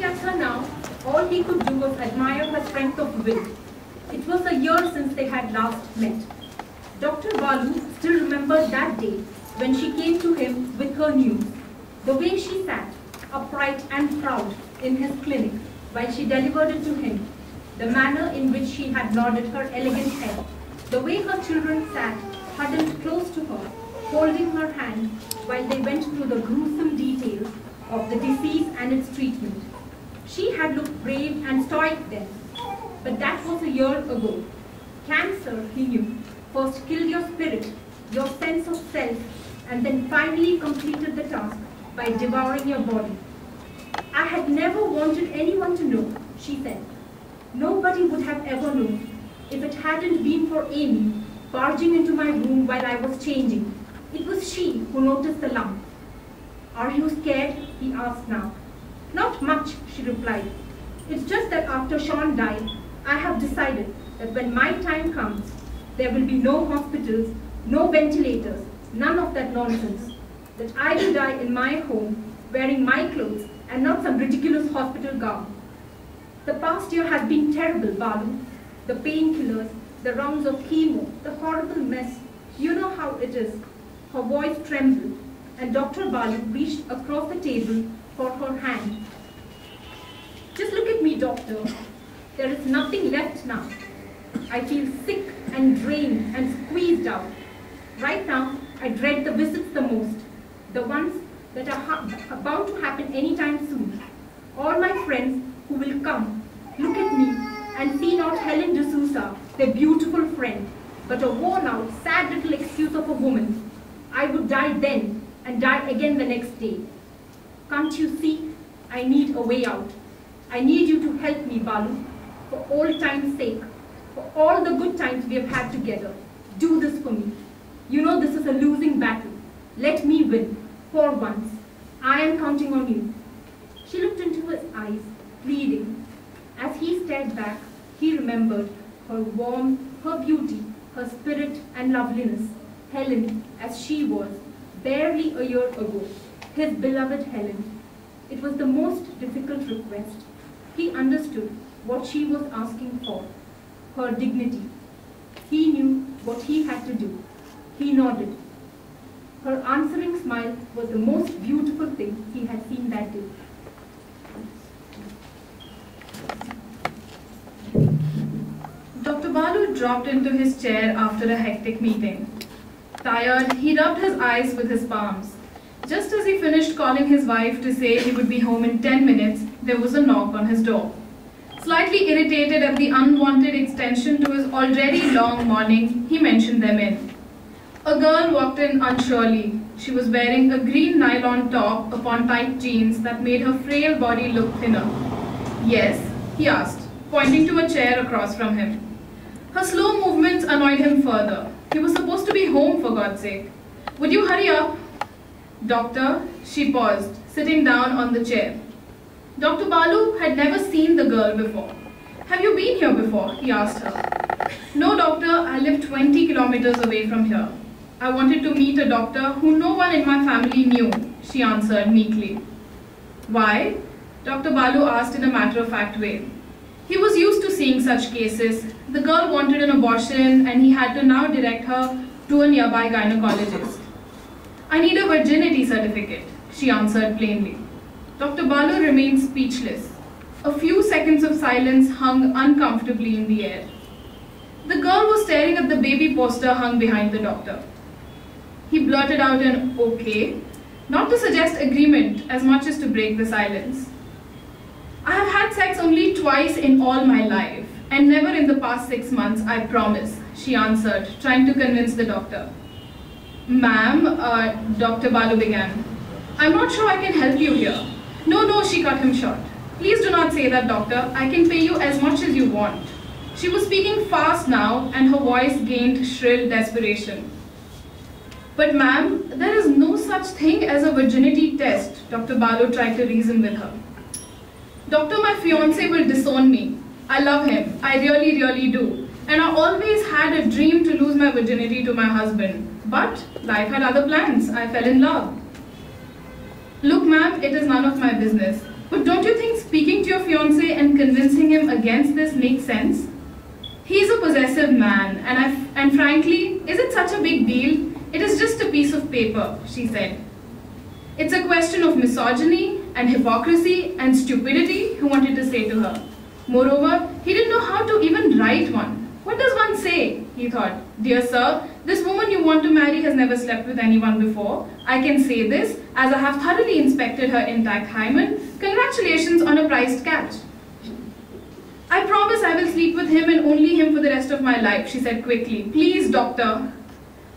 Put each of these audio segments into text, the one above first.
Looking at her now, all he could do was admire her strength of will. It was a year since they had last met. Dr. Balu still remembered that day when she came to him with her news. The way she sat, upright and proud, in his clinic while she delivered it to him. The manner in which she had nodded her elegant head. The way her children sat, huddled close to her, holding her hand while they went through the gruesome details of the disease and its treatment. She had looked brave and stoic then, but that was a year ago. Cancer, he knew, first killed your spirit, your sense of self, and then finally completed the task by devouring your body. I had never wanted anyone to know, she said. Nobody would have ever known if it hadn't been for Amy barging into my room while I was changing. It was she who noticed the lump. Are you scared? He asked now. Not much, she replied. It's just that after Sean died, I have decided that when my time comes, there will be no hospitals, no ventilators, none of that nonsense. That I will die in my home, wearing my clothes and not some ridiculous hospital gown. The past year has been terrible, Balu. The painkillers, the rounds of chemo, the horrible mess. You know how it is. Her voice trembled, and Dr. Balu reached across the table for her hand. Just look at me, doctor. There is nothing left now. I feel sick and drained and squeezed out. Right now, I dread the visits the most, the ones that are about to happen anytime soon. All my friends who will come, look at me and see not Helen D'Souza, their beautiful friend, but a worn-out, sad little excuse of a woman. I would die then and die again the next day. Can't you see? I need a way out. I need you to help me, Balu, for old time's sake, for all the good times we have had together. Do this for me. You know this is a losing battle. Let me win, for once. I am counting on you. She looked into his eyes, pleading. As he stared back, he remembered her warmth, her beauty, her spirit and loveliness. Helen, as she was, barely a year ago, his beloved Helen. It was the most difficult request. He understood what she was asking for, her dignity. He knew what he had to do. He nodded. Her answering smile was the most beautiful thing he had seen that day. Dr. Balu dropped into his chair after a hectic meeting. Tired, he rubbed his eyes with his palms. Just as he finished calling his wife to say he would be home in 10 minutes, there was a knock on his door. Slightly irritated at the unwanted extension to his already long morning, he mentioned them in. A girl walked in unsurely. She was wearing a green nylon top upon tight jeans that made her frail body look thinner. Yes, he asked, pointing to a chair across from him. Her slow movements annoyed him further. He was supposed to be home, for God's sake. Would you hurry up? Doctor, she paused, sitting down on the chair. Dr. Balu had never seen the girl before. Have you been here before? He asked her. No, doctor, I live 20 kilometers away from here. I wanted to meet a doctor who no one in my family knew, she answered meekly. Why? Dr. Balu asked in a matter-of-fact way. He was used to seeing such cases. The girl wanted an abortion and he had to now direct her to a nearby gynecologist. I need a virginity certificate, she answered plainly. Dr. Balu remained speechless. A few seconds of silence hung uncomfortably in the air. The girl was staring at the baby poster hung behind the doctor. He blurted out an okay, not to suggest agreement as much as to break the silence. I have had sex only twice in all my life, and never in the past 6 months, I promise, she answered, trying to convince the doctor. Ma'am, Dr. Balu began. I'm not sure I can help you here. No, she cut him short. Please do not say that, doctor. I can pay you as much as you want. She was speaking fast now, and her voice gained shrill desperation. But ma'am, there is no such thing as a virginity test, Dr. Balu tried to reason with her. Doctor, my fiancé will disown me. I love him. I really, really do. And I always had a dream to lose my virginity to my husband. But life had other plans. I fell in love. Look, ma'am, it is none of my business. But don't you think speaking to your fiancé and convincing him against this makes sense? He's a possessive man, and frankly, is it such a big deal? It is just a piece of paper, she said. It's a question of misogyny and hypocrisy and stupidity, he wanted to say to her. Moreover, he didn't know how to even write one. What does one say? He thought. Dear sir, this woman you want to marry has never slept with anyone before. I can say this, as I have thoroughly inspected her intact hymen. Congratulations on a prized catch. I promise I will sleep with him and only him for the rest of my life, she said quickly. Please, doctor.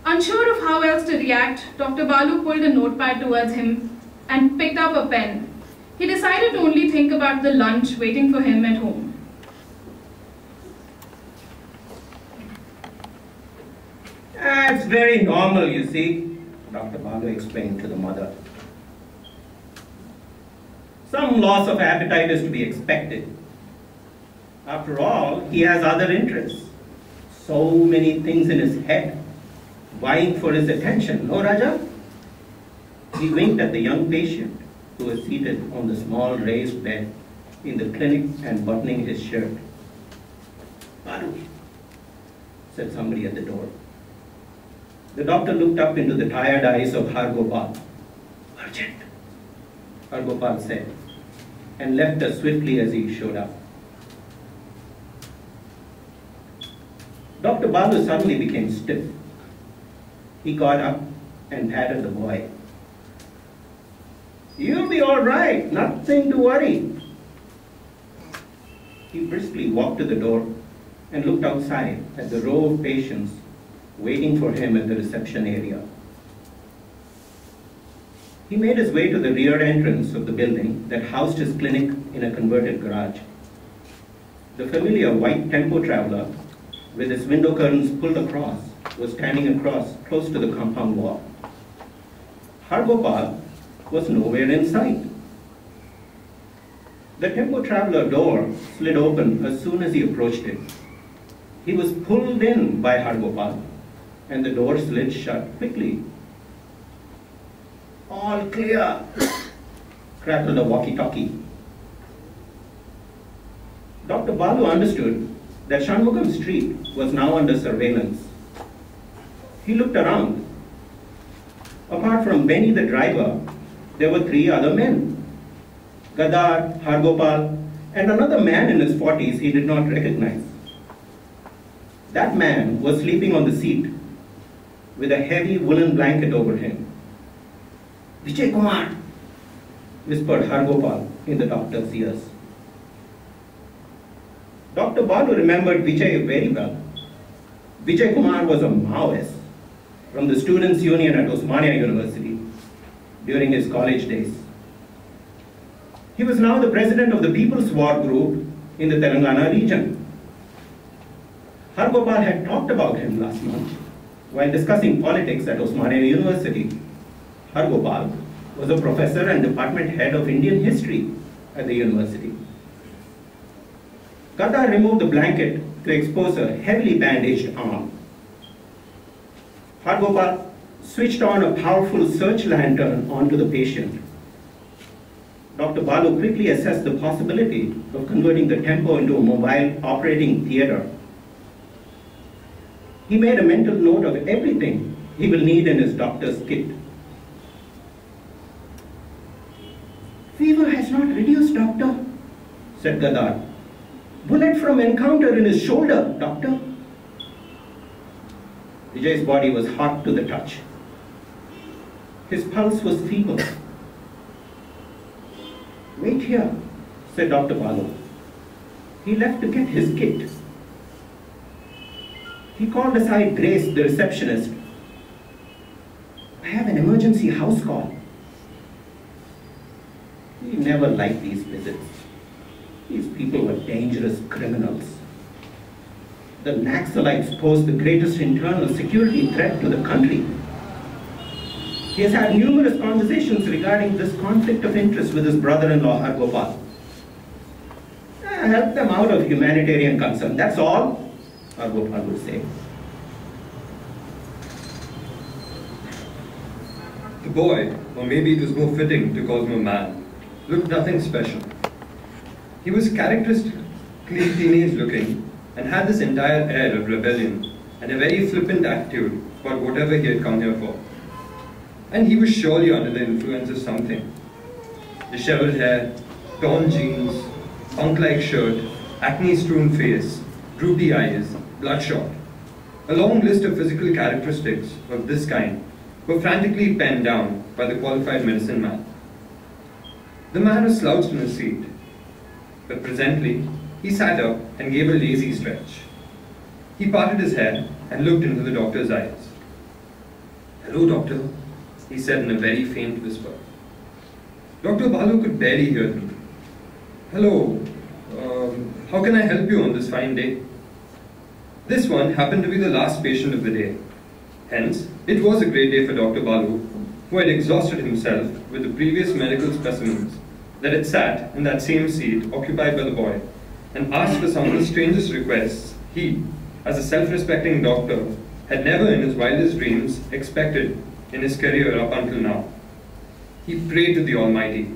Unsure of how else to react, Dr. Balu pulled a notepad towards him and picked up a pen. He decided to only think about the lunch waiting for him at home. It's very normal, you see, Dr. Balu explained to the mother. Some loss of appetite is to be expected. After all, he has other interests. So many things in his head, vying for his attention, no, Raja? He winked at the young patient who was seated on the small raised bed in the clinic and buttoning his shirt. Balu, said somebody at the door. The doctor looked up into the tired eyes of Hargopal. Urgent, Hargopal said, and left as swiftly as he showed up. Dr. Balu suddenly became stiff. He got up and patted the boy. You'll be all right, nothing to worry. He briskly walked to the door and looked outside at the row of patients waiting for him at the reception area. He made his way to the rear entrance of the building that housed his clinic in a converted garage. The familiar white tempo traveler, with his window curtains pulled across, was standing close to the compound wall. Hargopal was nowhere in sight. The tempo traveler door slid open as soon as he approached it. He was pulled in by Hargopal, and the door slid shut quickly. All clear, crackled a walkie-talkie. Dr. Balu understood that Shanmugam Street was now under surveillance. He looked around. Apart from Benny the driver, there were 3 other men. Gadar, Hargopal, and another man in his 40s he did not recognize. That man was sleeping on the seat with a heavy woolen blanket over him. Vijay Kumar, whispered Hargopal in the doctor's ears. Dr. Balu remembered Vijay very well. Vijay Kumar was a Maoist from the Students' Union at Osmania University during his college days. He was now the president of the People's War Group in the Telangana region. Hargopal had talked about him last month while discussing politics at Osmania University. Hargopal was a professor and department head of Indian history at the university. Gadar removed the blanket to expose a heavily bandaged arm. Hargopal switched on a powerful search lantern onto the patient. Dr. Balu quickly assessed the possibility of converting the tempo into a mobile operating theater. He made a mental note of everything he will need in his doctor's kit. Fever has not reduced, doctor, said Gadar. Bullet from encounter in his shoulder, doctor. Vijay's body was hot to the touch. His pulse was feeble. Wait here, said Dr. Balu. He left to get his kit. He called aside Grace, the receptionist. I have an emergency house call. He never liked these visits. These people were dangerous criminals. The Naxalites posed the greatest internal security threat to the country. He has had numerous conversations regarding this conflict of interest with his brother-in-law, Hargopal. Help them out of humanitarian concern, that's all, Hargopal would say. The boy, or maybe it is more fitting to call him a man, looked nothing special. He was characteristically teenage-looking and had this entire air of rebellion and a very flippant attitude about whatever he had come here for. And he was surely under the influence of something. Disheveled hair, torn jeans, punk-like shirt, acne-strewn face, droopy eyes, bloodshot. A long list of physical characteristics of this kind were frantically penned down by the qualified medicine man. The man was slouched in his seat, but presently he sat up and gave a lazy stretch. He parted his hair and looked into the doctor's eyes. "Hello, doctor," he said in a very faint whisper. Dr. Balu could barely hear him. "Hello, how can I help you on this fine day?" This one happened to be the last patient of the day. Hence, it was a great day for Dr. Balu, who had exhausted himself with the previous medical specimens that had sat in that same seat occupied by the boy, and asked for some of the strangest requests he, as a self-respecting doctor, had never in his wildest dreams expected in his career up until now. He prayed to the Almighty,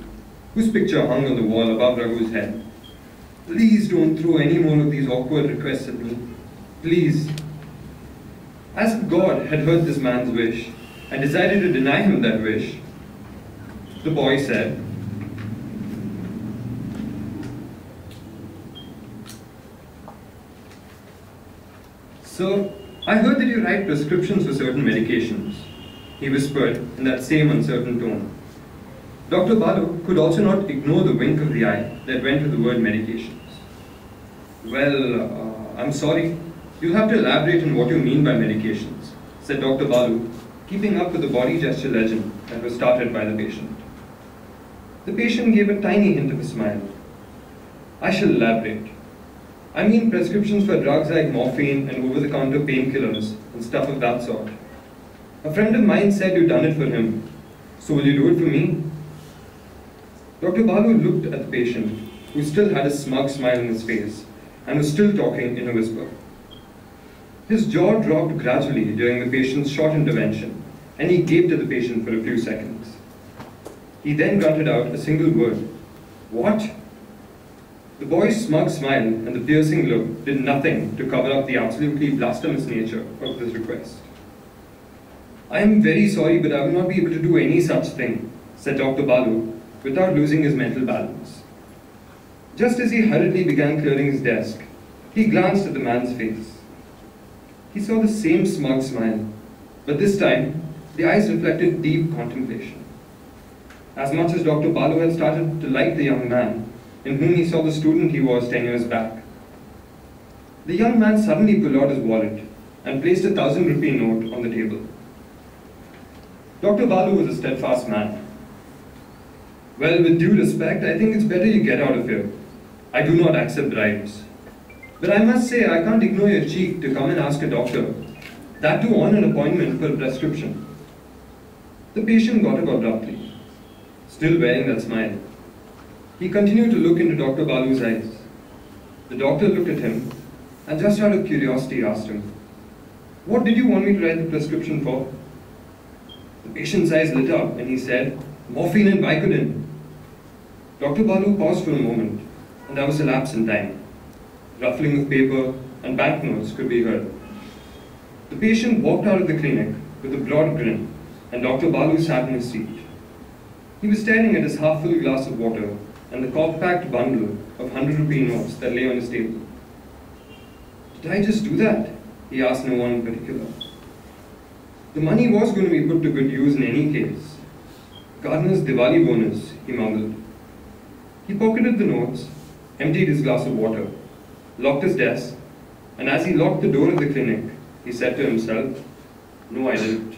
whose picture hung on the wall above Raghu's head. "Please don't throw any more of these awkward requests at me. Please." As if God had heard this man's wish and decided to deny him that wish, the boy said, "Sir, I heard that you write prescriptions for certain medications," he whispered in that same uncertain tone. Dr. Balu could also not ignore the wink of the eye that went with the word medications. "Well, I'm sorry. You'll have to elaborate on what you mean by medications," said Dr. Balu, keeping up with the body gesture legend that was started by the patient. The patient gave a tiny hint of a smile. "I shall elaborate. I mean prescriptions for drugs like morphine and over-the-counter painkillers and stuff of that sort. A friend of mine said you'd done it for him, so will you do it for me?" Dr. Balu looked at the patient, who still had a smug smile on his face and was still talking in a whisper. His jaw dropped gradually during the patient's short intervention, and he gaped at the patient for a few seconds. He then grunted out a single word, "What?" The boy's smug smile and the piercing look did nothing to cover up the absolutely blasphemous nature of this request. "I am very sorry, but I will not be able to do any such thing," said Dr. Balu, without losing his mental balance. Just as he hurriedly began clearing his desk, he glanced at the man's face. He saw the same smug smile, but this time the eyes reflected deep contemplation. As much as Dr. Balu had started to like the young man, in whom he saw the student he was 10 years back. The young man suddenly pulled out his wallet and placed a 1,000-rupee note on the table. Dr. Balu was a steadfast man. "Well, with due respect, I think it's better you get out of here. I do not accept bribes. But I must say, I can't ignore your cheek to come and ask a doctor, that too on an appointment for a prescription." The patient got up abruptly, still wearing that smile. He continued to look into Dr. Balu's eyes. The doctor looked at him and just out of curiosity asked him, "What did you want me to write the prescription for?" The patient's eyes lit up and he said, "Morphine and Vicodin." Dr. Balu paused for a moment, and there was a lapse in time. Ruffling of paper and banknotes could be heard. The patient walked out of the clinic with a broad grin, and Dr. Balu sat in his seat. He was staring at his half-full glass of water and the compact bundle of 100-rupee notes that lay on his table. "Did I just do that?" he asked no one in particular. The money was going to be put to good use in any case. "Gardener's Diwali bonus," he mumbled. He pocketed the notes, emptied his glass of water, locked his desk, and as he locked the door of the clinic, he said to himself, "No, I didn't."